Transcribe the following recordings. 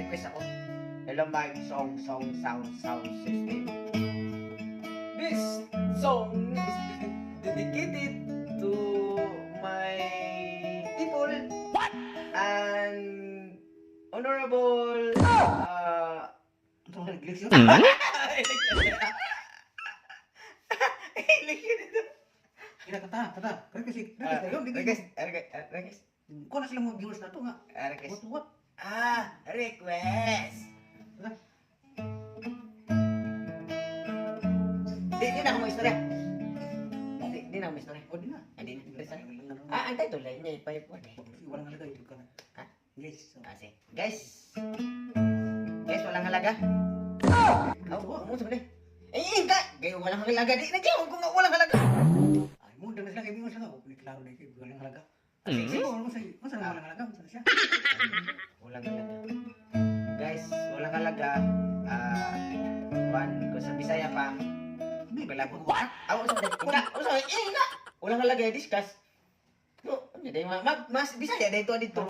request ako. Hello mic, song, sound system. This song is dedicated to my people. What? And honorable request. Kung na sila mga viewers na ito nga. Request. What? Request. Di na ako may istorya. Di na ako may istorya. O, di na. Di na. Ang title lang niya ipayipon eh. Walang halaga ito ka na. Ha? Yes. Sige. Guys, walang halaga. Mo sabi ka. Gaya walang halaga. Di na kung nga walang halaga. Ay, mo na sila kaibigan sila. O, klaro na ikaw. Walang halaga. Sige. Masa na walang halaga? Masa na siya? Walang halaga. Guys, walang halaga. Kung sa Bisaya pa. Wala po. Walang halaga discuss. Mas Bisaya dito dito.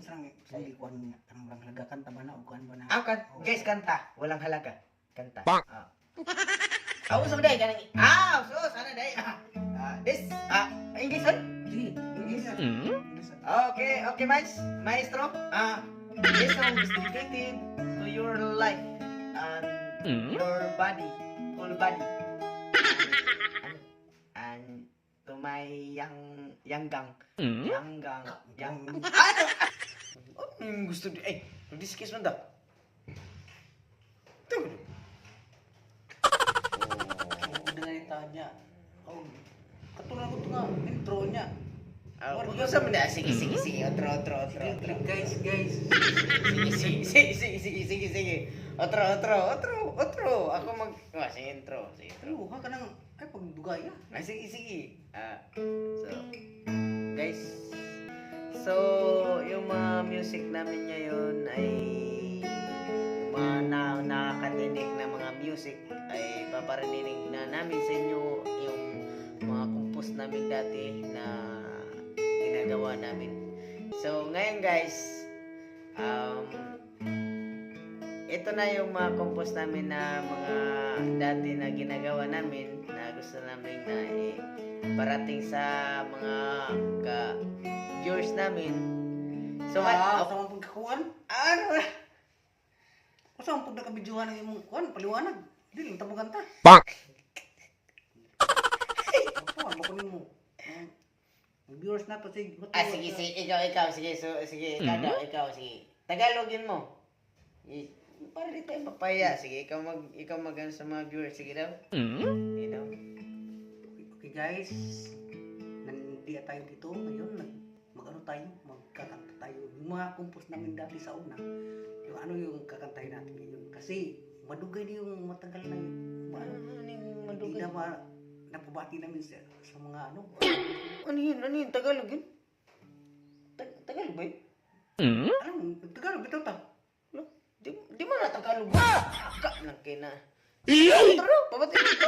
Sarang kuan niya. Tanang walang halaga. Kanta ba na? O kuan ba na? Guys, kanta. Walang halaga. Kanta. Usap day kanang. Sus, ana day. This English one? Sige. English. Okay, maestro. This song is dedicated to your life and your body, whole body, and to my young gang. Gusto di discuss man daw. Dengan ita niya. Oh, katulad ko ito nga. Intro niya. Usap man na. Sige. Otro. Guys. Sige. Otro. Ako sige, intro. Ano ka nang ay pagdugay ya? Sige. Guys. So, yung mga music namin ngayon ay mga nakakatinig na mga music ay paparinig na namin sa inyo yung mga compose namin dati na ginagawa namin. So, ngayon guys, ito na yung mga compose namin na mga dati na ginagawa namin na gusto namin na parating sa mga viewers namin. So, Asa mong pagkakuan? Asa mong pagkabidyohan ng imong kuan? Paliwanag. Hindi lang tabugan ta. Kuan mo kunin mo. Ang viewers na to sige. Sige, ikaw, sige, ikaw, sige. Tagalogin mo. Para di tayo papaya. Sige, ikaw mag sa mga viewers. Sige daw. You know? Okay guys, nandiya tayo dito ngayon. Magkakanta tayo. Yung mga compose namin dati sa una, yung ano yung kakantahin natin ngayon. Kasi madugay na yung matagal na yun. Hindi na napabati namin sa mga ano. Ano yun? Tagalog yun? Tagalog ba yun? Alam mo, Tagalog ito ta. Di mo na Tagalog ba? Nakina. Taro, pabati dito.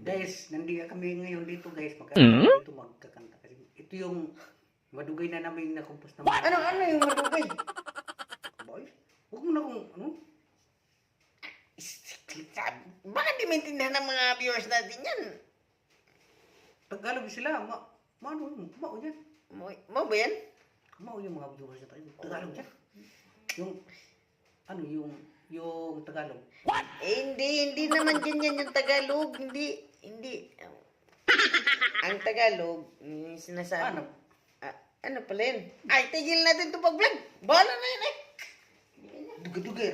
Guys, nandiya kami ngayon dito guys. Magkakanta. Kasi ito yung madugay na namin na-compose namin. Ano yung madugay? Boy, huwag mo na kung ano. Baka di maintindihan ng mga viewers natin yan. Tagalog sila. Mao yan. Mo ba yan? Mao yung mga viewers na tayo. Tagalog yan. Yung Tagalog. What? Hindi naman ganyan yung Tagalog. Hindi. Ang Tagalog, sinasabi. Ano pala yun? Ay, tigil natin ito pag-vlog. Bahala na yun eh. Dugay-dugay.